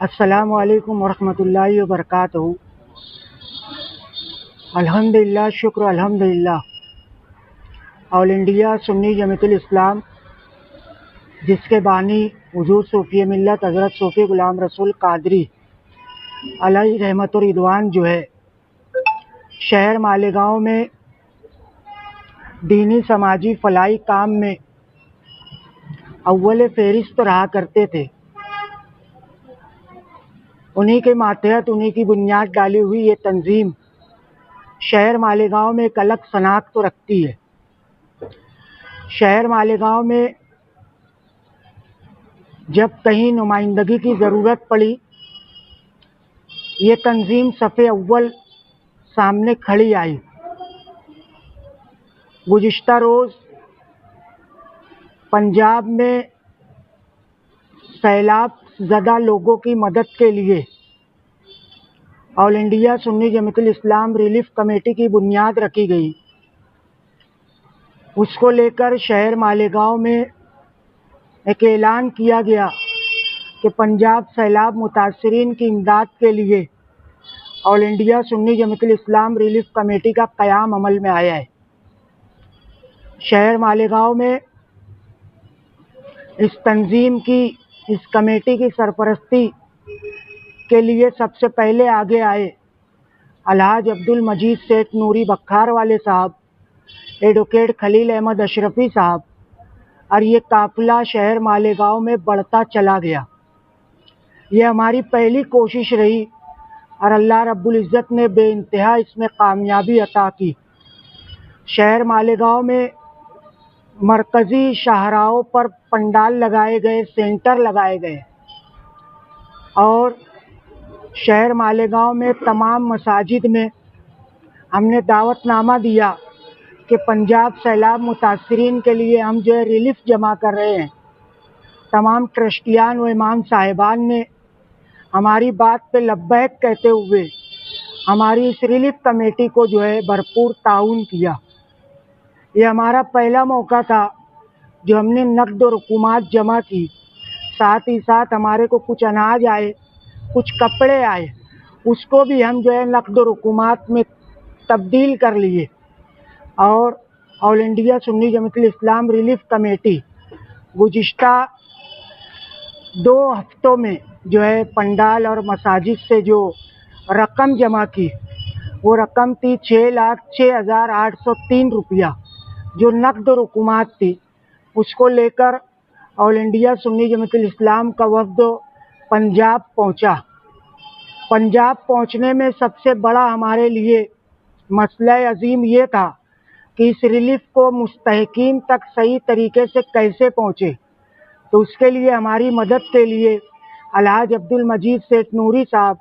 अस्सलामु अलैकुम वरहमतुल्लाहि वबरकातुहू। अल्हम्दुलिल्लाह, शुक्र अल्हम्दुलिल्लाह। ऑल इंडिया सुन्नी जमीयतुल इस्लाम, जिसके बानी हुजूर सूफी मिल्लत हज़रत सूफी गुलाम रसूल कादरी अलैहि रहमत और रिदवान जो है, शहर मालेगांव में दीनी समाजी फलाई काम में अव्वल फ़हरिस्त रहा करते थे। उन्हीं के मातहत, उन्हीं की बुनियाद डाली हुई ये तंजीम शहर मालेगांव में एक अलग शनाख्त तो रखती है। शहर मालेगांव में जब कहीं नुमाइंदगी की ज़रूरत पड़ी, ये तंजीम सफ़े अव्वल सामने खड़ी आई। गुज़िश्ता रोज़ पंजाब में सैलाब ज़दा लोगों की मदद के लिए ऑल इंडिया सुन्नी जमीयतुल इस्लाम रिलीफ कमेटी की बुनियाद रखी गई। उसको लेकर शहर मालेगांव में एक ऐलान किया गया कि पंजाब सैलाब मुतासरीन की इमदाद के लिए ऑल इंडिया सुन्नी जमीयतुल इस्लाम रिलीफ कमेटी का क़याम अमल में आया है। शहर मालेगांव में इस तंजीम की, इस कमेटी की सरपरस्ती के लिए सबसे पहले आगे आए अलहाज अब्दुल मजीद सेठ नूरी बख्खार वाले साहब, एडवोकेट खलील अहमद अशरफी साहब, और ये काफ़िला शहर मालेगांव में बढ़ता चला गया। ये हमारी पहली कोशिश रही और अल्लाह रब्बुल इज़्ज़त ने बेइंतहा इसमें कामयाबी अता की। शहर मालेगांव में मरकज़ी शाहराहों पर पंडाल लगाए गए, सेंटर लगाए गए और शहर मालेगांव में तमाम मसाजिद में हमने दावतनामा दिया कि पंजाब सैलाब मुतासरीन के लिए हम जो है रिलीफ जमा कर रहे हैं। तमाम ट्रस्टियान व इमाम साहिबान ने हमारी बात पे लब्बैक कहते हुए हमारी इस रिलीफ कमेटी को जो है भरपूर ताउन किया। ये हमारा पहला मौका था जो हमने नक़द और रुकुमात जमा की। साथ ही साथ हमारे को कुछ अनाज आए, कुछ कपड़े आए, उसको भी हम जो है नक़द और रुकुमात में तब्दील कर लिए। और ऑल इंडिया सुन्नी जमीयतुल इस्लाम रिलीफ कमेटी गुज़िश्ता 2 हफ्तों में जो है पंडाल और मसाजिद से जो रकम जमा की, वो रकम थी 6,06,803 रुपया, जो नक़द रुकुमात थी। उसको लेकर ऑल इंडिया सुन्नी जमीयतुल इस्लाम का वफ़द पंजाब पहुंचा। पंजाब पहुंचने में सबसे बड़ा हमारे लिए मसला अज़ीम ये था कि इस रिलीफ को मुस्तहिकीन तक सही तरीके से कैसे पहुंचे। तो उसके लिए हमारी मदद के लिए अलहाज अब्दुल मजीद सेठ नूरी साहब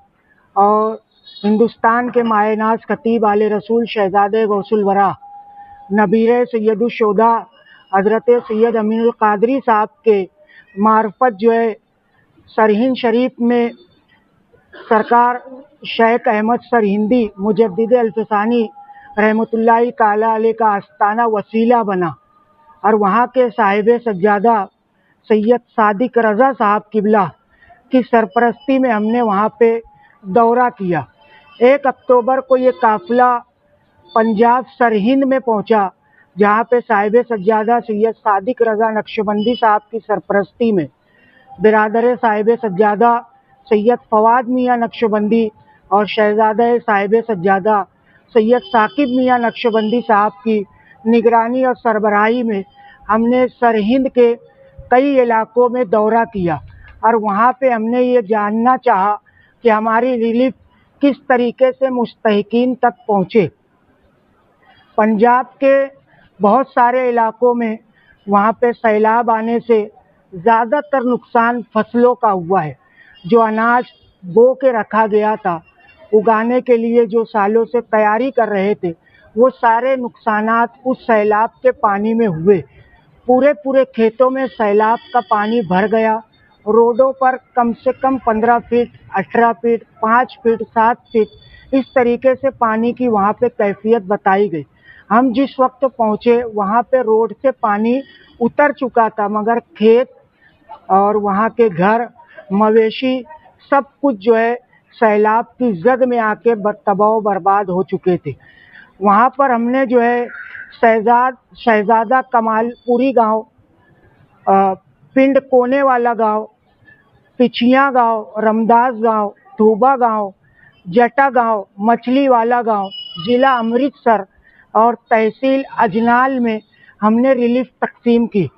और हिंदुस्तान के मायनाज खतीब आले रसूल शहजादे गौसुल वरा नबीर सैयदुल शोदा हज़रत सैयद अमीनुल कादरी साहब के मार्फत जो है सरहिंद शरीफ में सरकार शेख अहमद सरहिंदी मुजद्दिद अल्फ़सानी रहमतुल्लाहि ताला अलैह का आस्ताना वसीला बना और वहाँ के साहिब सज्जादा सैयद सादिक रज़ा साहब किबला की सरपरस्ती में हमने वहाँ पे दौरा किया। 1 अक्टूबर को ये काफ़िला पंजाब सरहिंद में पहुँचा, जहाँ पे साहिब सज्जादा सैयद सादिक रज़ा नक्शबंदी साहब की सरपरस्ती में बिरादर साहिब सज्जादा सैयद फवाद मियाँ नक्शबंदी और शहजादा साहिब सज्जादा सैयद साकिब मियाँ नक्शबंदी साहब की निगरानी और सरबराही में हमने सरहिंद के कई इलाकों में दौरा किया और वहाँ पे हमने ये जानना चाहा कि हमारी रिलीफ किस तरीके से मुस्तहिकीन तक पहुँचे। पंजाब के बहुत सारे इलाकों में वहाँ पे सैलाब आने से ज़्यादातर नुकसान फसलों का हुआ है। जो अनाज बो के रखा गया था, उगाने के लिए जो सालों से तैयारी कर रहे थे, वो सारे नुकसानात उस सैलाब के पानी में हुए। पूरे खेतों में सैलाब का पानी भर गया। रोडों पर कम से कम 15 फीट, 18 फीट, 5 फीट, 7 फीट इस तरीके से पानी की वहाँ पे कैफियत बताई गई। हम जिस वक्त पहुँचे वहाँ पे रोड से पानी उतर चुका था, मगर खेत और वहाँ के घर, मवेशी, सब कुछ जो है सैलाब की जद में आके तबाह बर्बाद हो चुके थे। वहाँ पर हमने जो है शहजादा कमालपुरी गांव, पिंड कोने वाला गांव, पिछिया गांव, रमदास गांव, धूबा गांव, जटा गांव, मछली वाला गांव, जिला अमृतसर और तहसील अजनाल में हमने रिलीफ तकसीम की।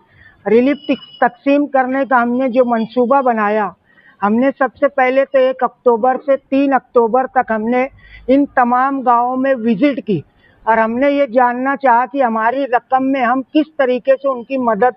रिलीफ तकसीम करने का हमने जो मंसूबा बनाया, हमने सबसे पहले तो 1 अक्टूबर से 3 अक्टूबर तक हमने इन तमाम गांवों में विजिट की और हमने ये जानना चाहा कि हमारी रकम में हम किस तरीके से उनकी मदद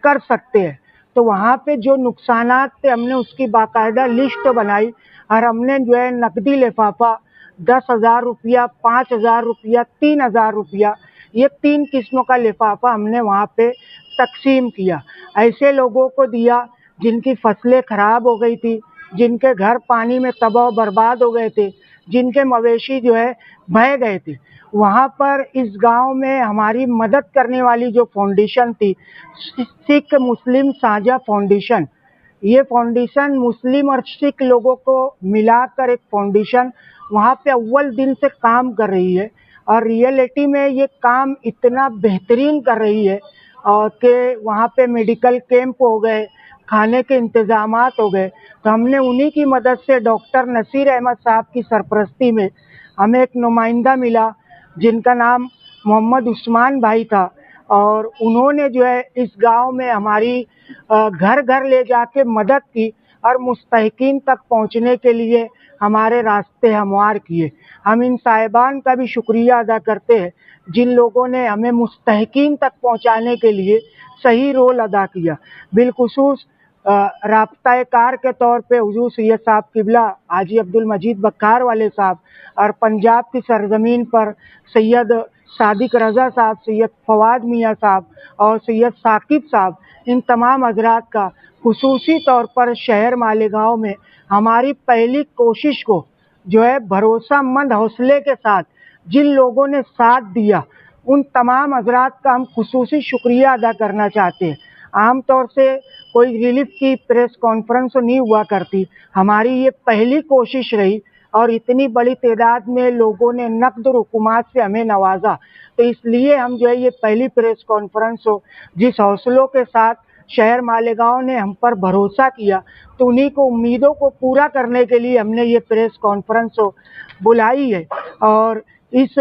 कर सकते हैं। तो वहाँ पे जो नुकसानात थे हमने उसकी बाकायदा लिस्ट बनाई और हमने जो है नकदी लिफाफा 10,000 रुपया, 5,000 रुपया, 3,000 रुपया, ये 3 किस्मों का लिफाफा हमने वहाँ पे तकसीम किया। ऐसे लोगों को दिया जिनकी फसलें खराब हो गई थी, जिनके घर पानी में तबाह बर्बाद हो गए थे, जिनके मवेशी जो है बह गए थे। वहाँ पर इस गांव में हमारी मदद करने वाली जो फाउंडेशन थी, सिख मुस्लिम साझा फाउंडेशन, ये फाउंडेशन मुस्लिम और सिख लोगों को मिलाकर एक फाउंडेशन वहाँ पे अव्वल दिन से काम कर रही है और रियलिटी में ये काम इतना बेहतरीन कर रही है कि वहाँ पे मेडिकल कैंप हो गए, खाने के इंतजामात हो गए। तो हमने उन्हीं की मदद से डॉक्टर नसीर अहमद साहब की सरपरस्ती में हमें एक नुमाइंदा मिला जिनका नाम मोहम्मद उस्मान भाई था और उन्होंने जो है इस गांव में हमारी घर घर ले जाके मदद की और मुस्तहिकीन तक पहुंचने के लिए हमारे रास्ते हमवार किए। हम इन साहिबान का भी शुक्रिया अदा करते हैं जिन लोगों ने हमें मुस्तहिकीन तक पहुंचाने के लिए सही रोल अदा किया। बिलखुसूस राब्ता कार के तौर पे हुजूर सैयद साहब किबला हाजी अब्दुल मजीद बक्कार वाले साहब और पंजाब की सरजमीन पर सैयद सादिक रज़ा साहब, सैयद फवाद मियाँ साहब और सैयद साकिब साहब, इन तमाम हजरात का खुसूसी तौर पर शहर मालेगांव में हमारी पहली कोशिश को जो है भरोसामंद हौसले के साथ जिन लोगों ने साथ दिया, उन तमाम हजरात का हम खुसूसी शुक्रिया अदा करना चाहते हैं। आमतौर से कोई रिलीफ की प्रेस कॉन्फ्रेंस नहीं हुआ करती, हमारी ये पहली कोशिश रही और इतनी बड़ी तादाद में लोगों ने नक़द रुकुमात से हमें नवाजा। तो इसलिए हम जो है ये पहली प्रेस कॉन्फ्रेंस हो, जिस हौसलों के साथ शहर मालेगांव ने हम पर भरोसा किया, तो उन्हीं को उम्मीदों को पूरा करने के लिए हमने ये प्रेस कॉन्फ्रेंस हो बुलाई है। और इस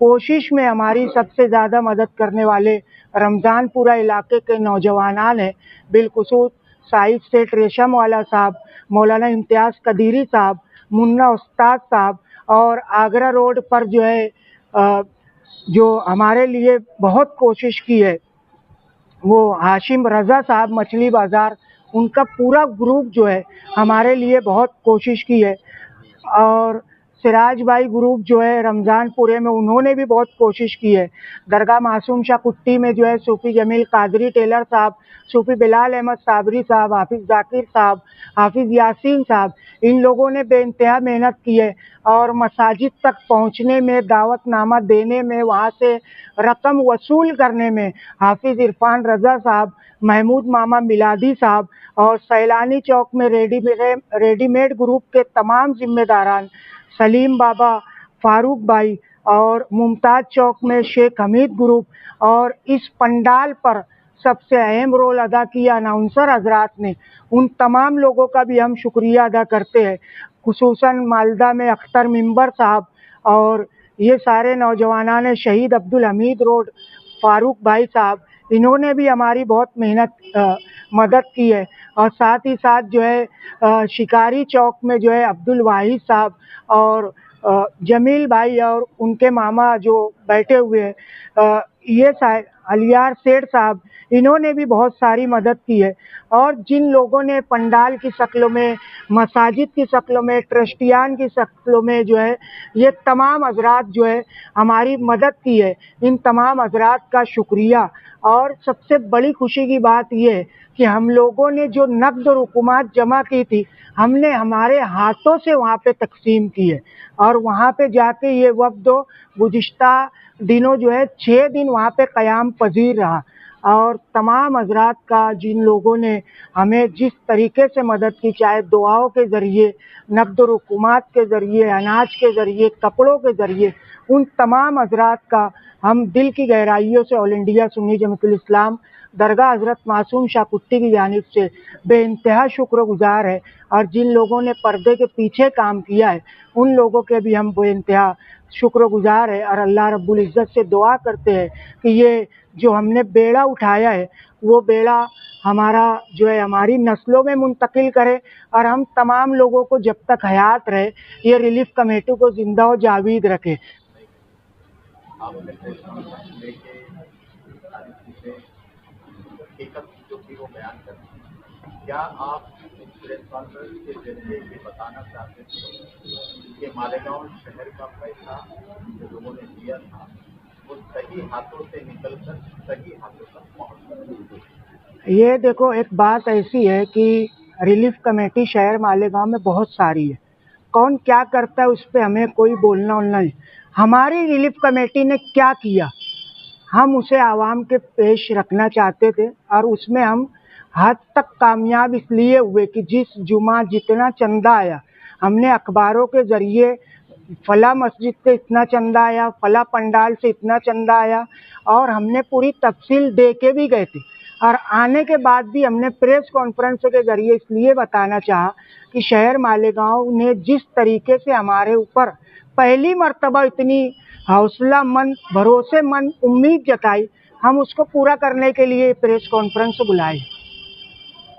कोशिश में हमारी सबसे ज़्यादा मदद करने वाले रमज़ानपुरा इलाके के नौजवानान हैं, बिलखुसूस साहिब सेठ रेशम वाला साहब, मौलाना इम्तियाज़ कदीरी साहब, मुन्ना उस्ताद साहब और आगरा रोड पर जो है जो हमारे लिए बहुत कोशिश की है वो हाशिम रज़ा साहब मछली बाज़ार, उनका पूरा ग्रुप जो है हमारे लिए बहुत कोशिश की है। और सिराज भाई ग्रुप जो है रमज़ानपुरे में, उन्होंने भी बहुत कोशिश की है। दरगाह मासूम शाह कुट्टी में जो है सूफ़ी जमील कादरी टेलर साहब, सूफ़ी बिलाल अहमद साबरी साहब, हाफिज़ जाकिर साहब, हाफिज़ यासीन साहब, इन लोगों ने बेइंतहा मेहनत की है और मसाजिद तक पहुंचने में, दावतनामा देने में, वहाँ से रकम वसूल करने में हाफिज़ इरफान रज़ा साहब, महमूद मामा मिलादी साहब और सैलानी चौक में रेडीमेड ग्रुप के तमाम जिम्मेदारान, सलीम बाबा, फारूक भाई और मुमताज़ चौक में शेख हमीद ग्रुप, और इस पंडाल पर सबसे अहम रोल अदा किया अनाउंसर हजरात ने, उन तमाम लोगों का भी हम शुक्रिया अदा करते हैं। खुसूसन मालदा में अख्तर मिंबर साहब और ये सारे नौजवाना ने शहीद अब्दुल हमीद रोड फारूक भाई साहब, इन्होंने भी हमारी बहुत मेहनत मदद की है। और साथ ही साथ जो है शिकारी चौक में जो है अब्दुल वाहिद साहब और जमील भाई और उनके मामा जो बैठे हुए हैं, ये अलियार सेठ साहब, इन्होंने भी बहुत सारी मदद की है। और जिन लोगों ने पंडाल की शक्लों में, मसाजिद की शक्लों में, ट्रस्टियान की शक्लों में जो है ये तमाम हजरात जो है हमारी मदद की है, इन तमाम हजरात का शुक्रिया। और सबसे बड़ी खुशी की बात ये है कि हम लोगों ने जो नक़द रुकुमात जमा की थी, हमने हमारे हाथों से वहाँ पे तकसीम की है और वहाँ पे जाके ये वफ़द गुज़िश्ता दिनों जो है 6 दिन वहाँ पे क़याम पज़ीर रहा। और तमाम हजरात का, जिन लोगों ने हमें जिस तरीके से मदद की, चाहे दुआओं के ज़रिए, नक़द रुकुमात के ज़रिए, अनाज के ज़रिए, कपड़ों के ज़रिए, उन तमाम हजरात का हम दिल की गहराइयों से ऑल इंडिया सुन्नी जमात इस्लाम दरगाह हज़रत मासूम शाह कुट्टी की जानिब से बेइंतहा शुक्रगुज़ार है। और जिन लोगों ने पर्दे के पीछे काम किया है, उन लोगों के भी हम बेइंतहा शुक्रगुज़ार है। और अल्लाह रब्बुल इज़्ज़त से दुआ करते हैं कि ये जो हमने बेड़ा उठाया है, वो बेड़ा हमारा जो है हमारी नस्लों में मुंतकिल करे, और हम तमाम लोगों को जब तक हयात रहे ये रिलीफ कमेटी को जिंदा व जावीद रखे। क्या आप इस प्रेस कॉन्फ्रेंस के जरिए ये बताना चाहते थे कि मालेगांव शहर का पैसा जो लोगों ने दिया था वो सही हाथों से निकलकर सही हाथों तक पहुंच? ये देखो, एक बात ऐसी है कि रिलीफ कमेटी शहर मालेगांव में बहुत सारी है, कौन क्या करता है उस पर हमें कोई बोलना नहीं। हमारी रिलीफ कमेटी ने क्या किया, हम उसे आवाम के पेश रखना चाहते थे, और उसमें हम हद तक कामयाब इसलिए हुए कि जिस जुमा जितना चंदा आया, हमने अखबारों के ज़रिए फला मस्जिद से इतना चंदा आया, फला पंडाल से इतना चंदा आया, और हमने पूरी तफसील दे के भी गए थे। और आने के बाद भी हमने प्रेस कॉन्फ्रेंस के ज़रिए इसलिए बताना चाहा कि शहर मालेगांव ने जिस तरीके से हमारे ऊपर पहली मर्तबा इतनी हौसलामंद, भरोसेमंद उम्मीद जताई, हम उसको पूरा करने के लिए प्रेस कॉन्फ्रेंस बुलाए।